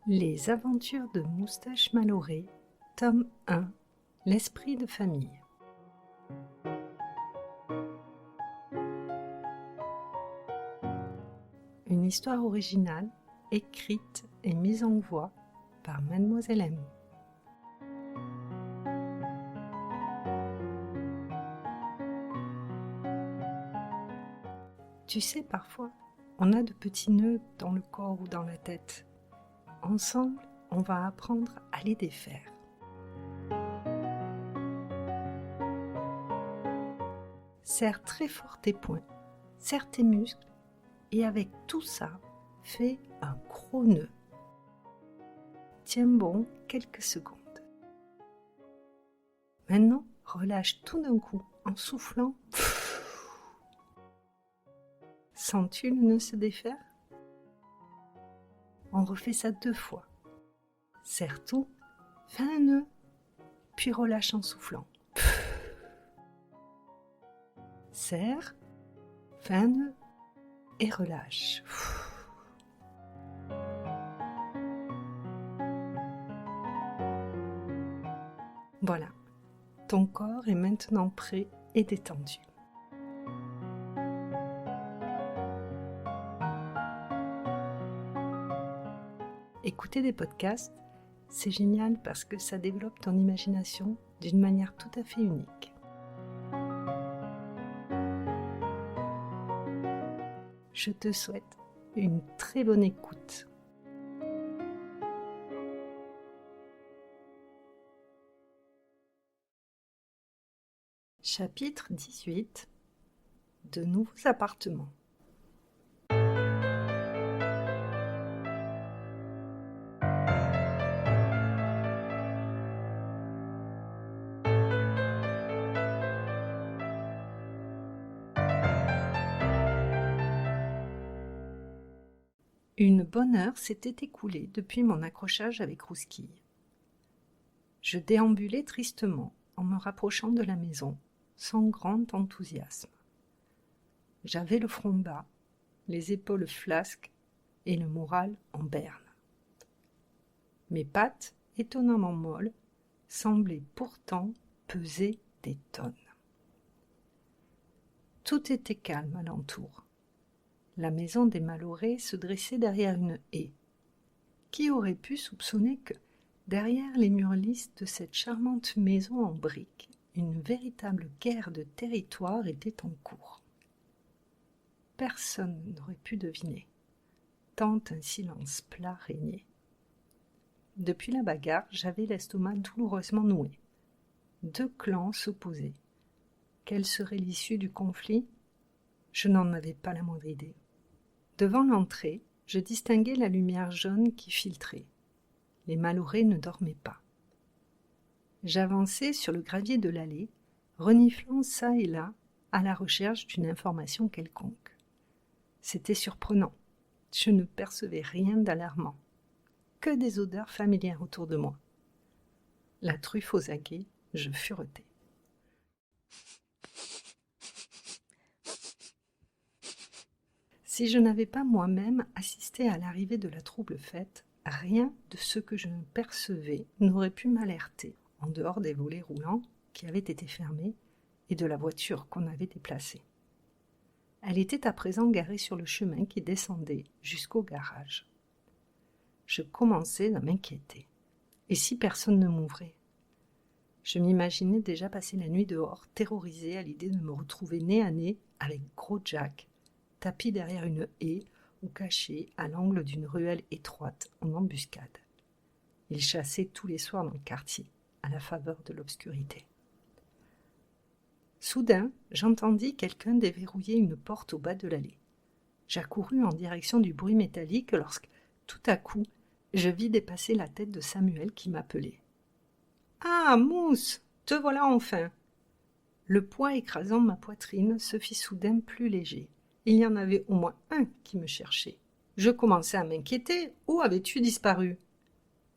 Les aventures de Moustache Maloré, tome 1, l'esprit de famille. Une histoire originale, écrite et mise en voix par Mademoiselle M. Tu sais, parfois, on a de petits nœuds dans le corps ou dans la tête. Ensemble, on va apprendre à les défaire. Serre très fort tes poings, serre tes muscles et avec tout ça, fais un gros nœud. Tiens bon quelques secondes. Maintenant, relâche tout d'un coup en soufflant. Sens-tu le nœud se défaire ? On refait ça 2 fois. Serre tout, fais un nœud, puis relâche en soufflant. Serre, fais un nœud et relâche. Voilà, ton corps est maintenant prêt et détendu. Écouter des podcasts, c'est génial parce que ça développe ton imagination d'une manière tout à fait unique. Je te souhaite une très bonne écoute. Chapitre 18 : De nouveaux appartements. Une bonne heure s'était écoulée depuis mon accrochage avec Rousquille. Je déambulais tristement en me rapprochant de la maison, sans grand enthousiasme. J'avais le front bas, les épaules flasques et le moral en berne. Mes pattes, étonnamment molles, semblaient pourtant peser des tonnes. Tout était calme alentour. La maison des Maloré se dressait derrière une haie. Qui aurait pu soupçonner que, derrière les murs lisses de cette charmante maison en briques, une véritable guerre de territoire était en cours ? Personne n'aurait pu deviner, tant un silence plat régnait. Depuis la bagarre, j'avais l'estomac douloureusement noué. 2 clans s'opposaient. Quelle serait l'issue du conflit ? Je n'en avais pas la moindre idée. Devant l'entrée, je distinguais la lumière jaune qui filtrait. Les Maloré ne dormaient pas. J'avançais sur le gravier de l'allée, reniflant çà et là à la recherche d'une information quelconque. C'était surprenant. Je ne percevais rien d'alarmant. Que des odeurs familières autour de moi. La truffe aux aguets, je furetais. Si je n'avais pas moi-même assisté à l'arrivée de la trouble fête, rien de ce que je percevais n'aurait pu m'alerter, en dehors des volets roulants qui avaient été fermés et de la voiture qu'on avait déplacée. Elle était à présent garée sur le chemin qui descendait jusqu'au garage. Je commençais à m'inquiéter. Et si personne ne m'ouvrait ? Je m'imaginais déjà passer la nuit dehors, terrorisée à l'idée de me retrouver nez à nez avec Gros Jack, tapis derrière une haie ou caché à l'angle d'une ruelle étroite en embuscade. Il chassait tous les soirs dans le quartier, à la faveur de l'obscurité. Soudain, j'entendis quelqu'un déverrouiller une porte au bas de l'allée. J'accourus en direction du bruit métallique lorsque, tout à coup, je vis dépasser la tête de Samuel qui m'appelait. « Ah, Mousse, te voilà enfin !» Le poids écrasant ma poitrine se fit soudain plus léger. Il y en avait au moins un qui me cherchait. Je commençais à m'inquiéter. Où avais-tu disparu ?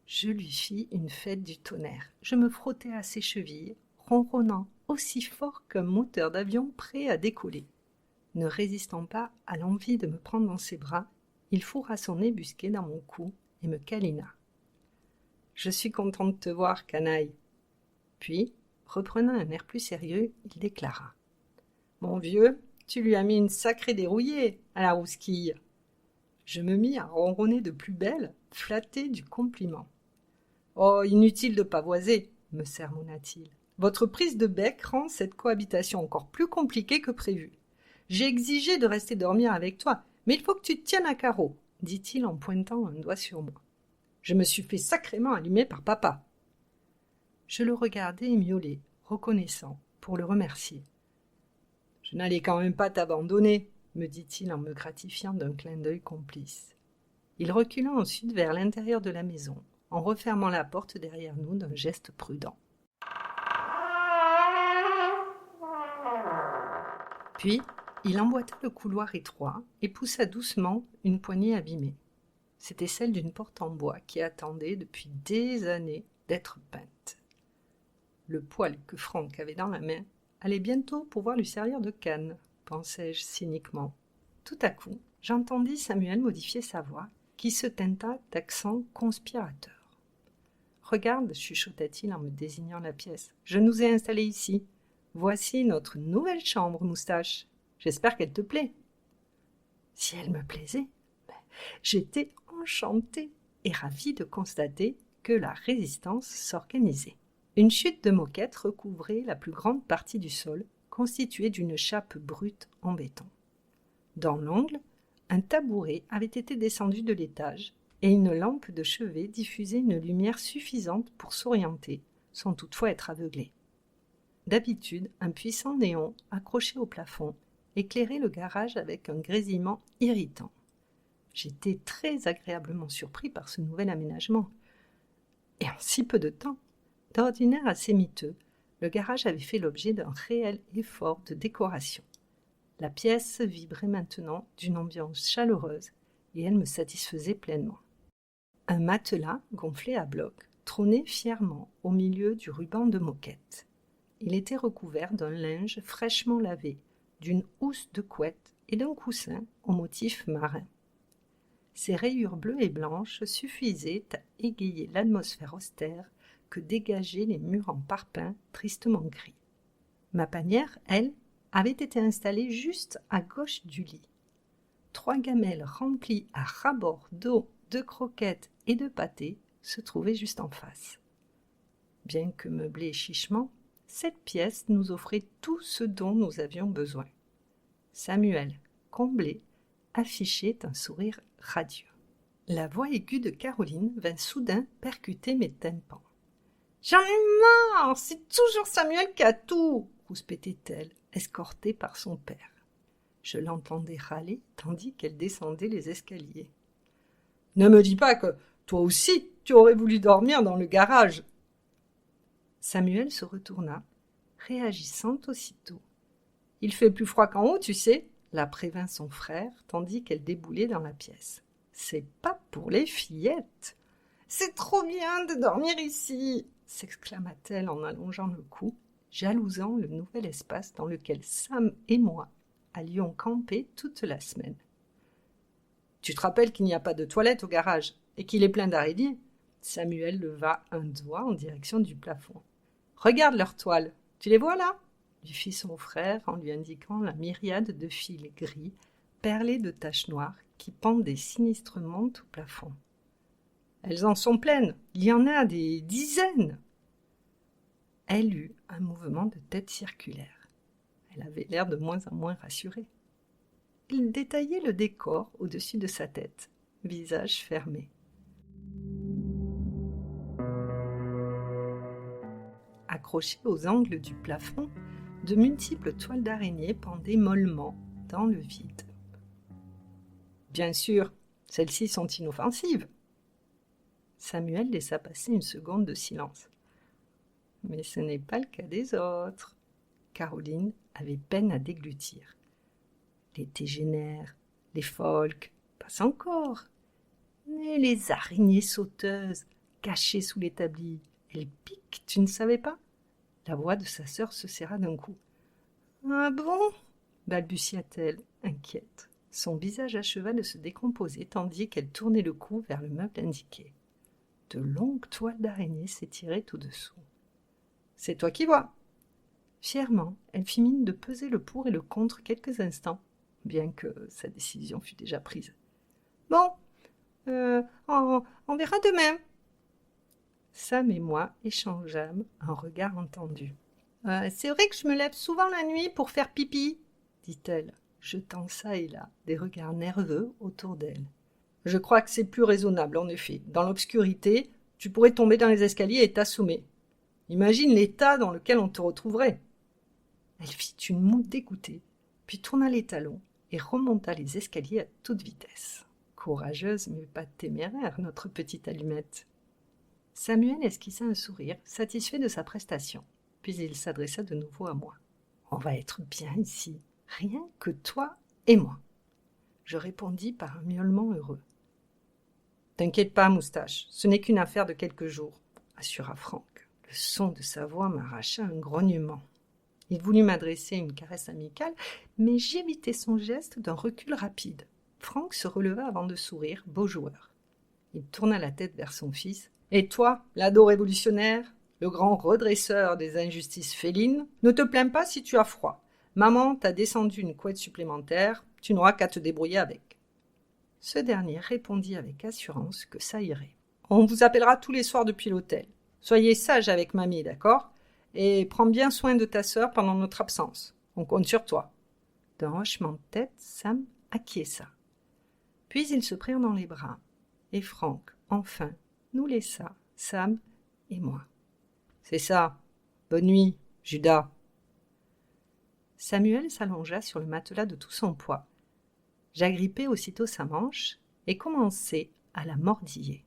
Je lui fis une fête du tonnerre. Je me frottais à ses chevilles, ronronnant aussi fort qu'un moteur d'avion prêt à décoller. Ne résistant pas à l'envie de me prendre dans ses bras, il fourra son nez busqué dans mon cou et me câlina. Je suis content de te voir, canaille. » Puis, reprenant un air plus sérieux, il déclara. « Mon vieux, tu lui as mis une sacrée dérouillée à la rousquille. » Je me mis à ronronner de plus belle, flatté du compliment. « Oh, inutile de pavoiser, » me sermonna-t-il. « Votre prise de bec rend cette cohabitation encore plus compliquée que prévu. J'ai exigé de rester dormir avec toi, mais il faut que tu te tiennes à carreau, » dit-il en pointant un doigt sur moi. Je me suis fait sacrément allumer par papa. Je le regardai miauler, reconnaissant, pour le remercier. « Je n'allais quand même pas t'abandonner, » me dit-il en me gratifiant d'un clin d'œil complice. Il recula ensuite vers l'intérieur de la maison, en refermant la porte derrière nous d'un geste prudent. Puis, il emboîta le couloir étroit et poussa doucement une poignée abîmée. C'était celle d'une porte en bois qui attendait depuis des années d'être peinte. Le poêle que Franck avait dans la main allait bientôt pouvoir lui servir de canne, pensai-je cyniquement. Tout à coup, j'entendis Samuel modifier sa voix, qui se teinta d'accent conspirateur. « Regarde, chuchota-t-il en me désignant la pièce, je nous ai installés ici. Voici notre nouvelle chambre, Moustache. J'espère qu'elle te plaît. » Si elle me plaisait, j'étais enchantée et ravie de constater que la résistance s'organisait. Une chute de moquette recouvrait la plus grande partie du sol, constituée d'une chape brute en béton. Dans l'angle, un tabouret avait été descendu de l'étage et une lampe de chevet diffusait une lumière suffisante pour s'orienter, sans toutefois être aveuglé. D'habitude, un puissant néon, accroché au plafond, éclairait le garage avec un grésillement irritant. J'étais très agréablement surpris par ce nouvel aménagement. Et en si peu de temps, d'ordinaire assez miteux, le garage avait fait l'objet d'un réel effort de décoration. La pièce vibrait maintenant d'une ambiance chaleureuse et elle me satisfaisait pleinement. Un matelas gonflé à bloc trônait fièrement au milieu du ruban de moquette. Il était recouvert d'un linge fraîchement lavé, d'une housse de couette et d'un coussin au motif marin. Ces rayures bleues et blanches suffisaient à égayer l'atmosphère austère que dégageaient les murs en parpaing tristement gris. Ma panière, elle, avait été installée juste à gauche du lit. 3 gamelles remplies à ras-bord d'eau, de croquettes et de pâtés se trouvaient juste en face. Bien que meublée chichement, cette pièce nous offrait tout ce dont nous avions besoin. Samuel, comblé, affichait un sourire radieux. La voix aiguë de Caroline vint soudain percuter mes tympans. « J'en ai marre, c'est toujours Samuel qui a tout !» rouspétait-elle, escortée par son père. Je l'entendais râler tandis qu'elle descendait les escaliers. « Ne me dis pas que toi aussi tu aurais voulu dormir dans le garage !» Samuel se retourna, réagissant aussitôt. « Il fait plus froid qu'en haut, tu sais !» la prévint son frère, tandis qu'elle déboulait dans la pièce. « C'est pas pour les fillettes !»« C'est trop bien de dormir ici !» s'exclama-t-elle en allongeant le cou, jalousant le nouvel espace dans lequel Sam et moi allions camper toute la semaine. « Tu te rappelles qu'il n'y a pas de toilette au garage et qu'il est plein d'araignées ?» Samuel leva un doigt en direction du plafond. « Regarde leurs toiles, tu les vois là ?» lui fit son frère en lui indiquant la myriade de fils gris perlés de taches noires qui pendaient sinistrement au plafond. « Elles en sont pleines, il y en a des dizaines !» Elle eut un mouvement de tête circulaire. Elle avait l'air de moins en moins rassurée. Il détaillait le décor au-dessus de sa tête, visage fermé. Accrochées aux angles du plafond, de multiples toiles d'araignée pendaient mollement dans le vide. « Bien sûr, celles-ci sont inoffensives. » Samuel laissa passer une seconde de silence. « Mais ce n'est pas le cas des autres. » Caroline avait peine à déglutir. « Les tégénaires, les pholques, pas encore. Mais les araignées sauteuses, cachées sous l'établi, elles piquent, tu ne savais pas ?» La voix de sa sœur se serra d'un coup. « Ah bon ?» balbutia-t-elle, inquiète. Son visage acheva de se décomposer tandis qu'elle tournait le cou vers le meuble indiqué. De longues toiles d'araignée s'étiraient tout dessous. « C'est toi qui vois !» Fièrement, elle fit mine de peser le pour et le contre quelques instants, bien que sa décision fût déjà prise. « Bon, on verra demain. » Sam et moi échangeâmes un regard entendu. C'est vrai que je me lève souvent la nuit pour faire pipi, dit-elle, jetant çà et là des regards nerveux autour d'elle. Je crois que c'est plus raisonnable, en effet. Dans l'obscurité, tu pourrais tomber dans les escaliers et t'assommer. Imagine l'état dans lequel on te retrouverait. Elle fit une moue dégoûtée, puis tourna les talons et remonta les escaliers à toute vitesse. Courageuse, mais pas téméraire, notre petite allumette. Samuel esquissa un sourire, satisfait de sa prestation. Puis il s'adressa de nouveau à moi. « On va être bien ici, rien que toi et moi. » Je répondis par un miaulement heureux. « T'inquiète pas, Moustache, ce n'est qu'une affaire de quelques jours, » assura Franck. Le son de sa voix m'arracha un grognement. Il voulut m'adresser une caresse amicale, mais j'évitai son geste d'un recul rapide. Franck se releva avant de sourire, beau joueur. Il tourna la tête vers son fils. « Et toi, l'ado révolutionnaire, le grand redresseur des injustices félines, ne te plains pas si tu as froid. Maman t'a descendu une couette supplémentaire, tu n'auras qu'à te débrouiller avec. » Ce dernier répondit avec assurance que ça irait. « On vous appellera tous les soirs depuis l'hôtel. Soyez sage avec mamie, d'accord ? Et prends bien soin de ta sœur pendant notre absence. On compte sur toi. » D'un hochement de tête, Sam acquiesça. Puis ils se prirent dans les bras, et Franck, enfin, nous laissa, Sam et moi. « C'est ça. Bonne nuit, Judas. » Samuel s'allongea sur le matelas de tout son poids. J'agrippai aussitôt sa manche et commençai à la mordiller.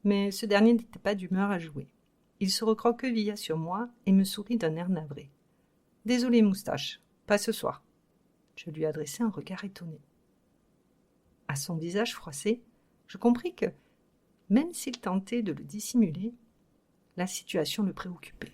Mais ce dernier n'était pas d'humeur à jouer. Il se recroquevilla sur moi et me sourit d'un air navré. « Désolé, Moustache, pas ce soir. » Je lui adressai un regard étonné. À son visage froissé, je compris que, même s'il tentait de le dissimuler, la situation le préoccupait.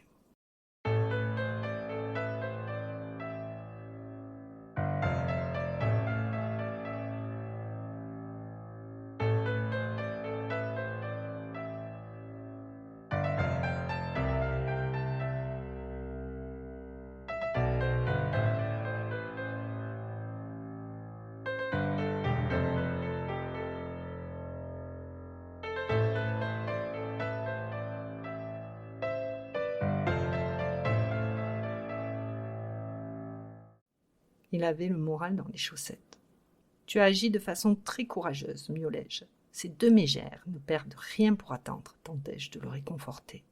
Il avait le moral dans les chaussettes. « Tu as agi de façon très courageuse, miaulai-je. Ces deux mégères ne perdent rien pour attendre, » tentai-je de le réconforter.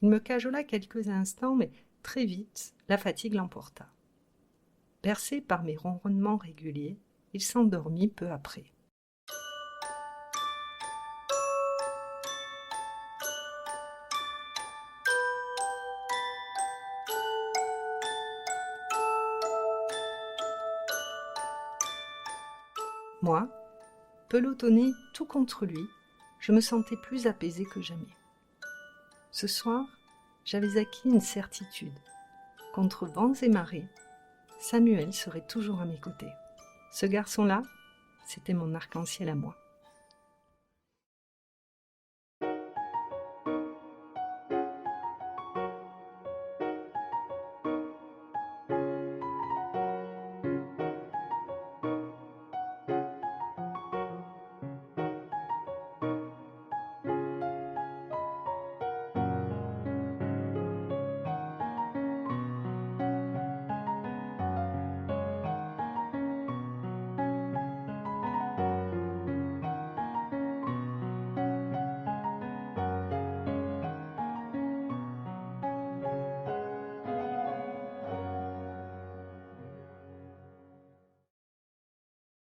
Il me cajola quelques instants, mais très vite, la fatigue l'emporta. Bercé par mes ronronnements réguliers, il s'endormit peu après. Moi, pelotonné tout contre lui, je me sentais plus apaisée que jamais. Ce soir, j'avais acquis une certitude. Contre vents et marées, Samuel serait toujours à mes côtés. Ce garçon-là, c'était mon arc-en-ciel à moi.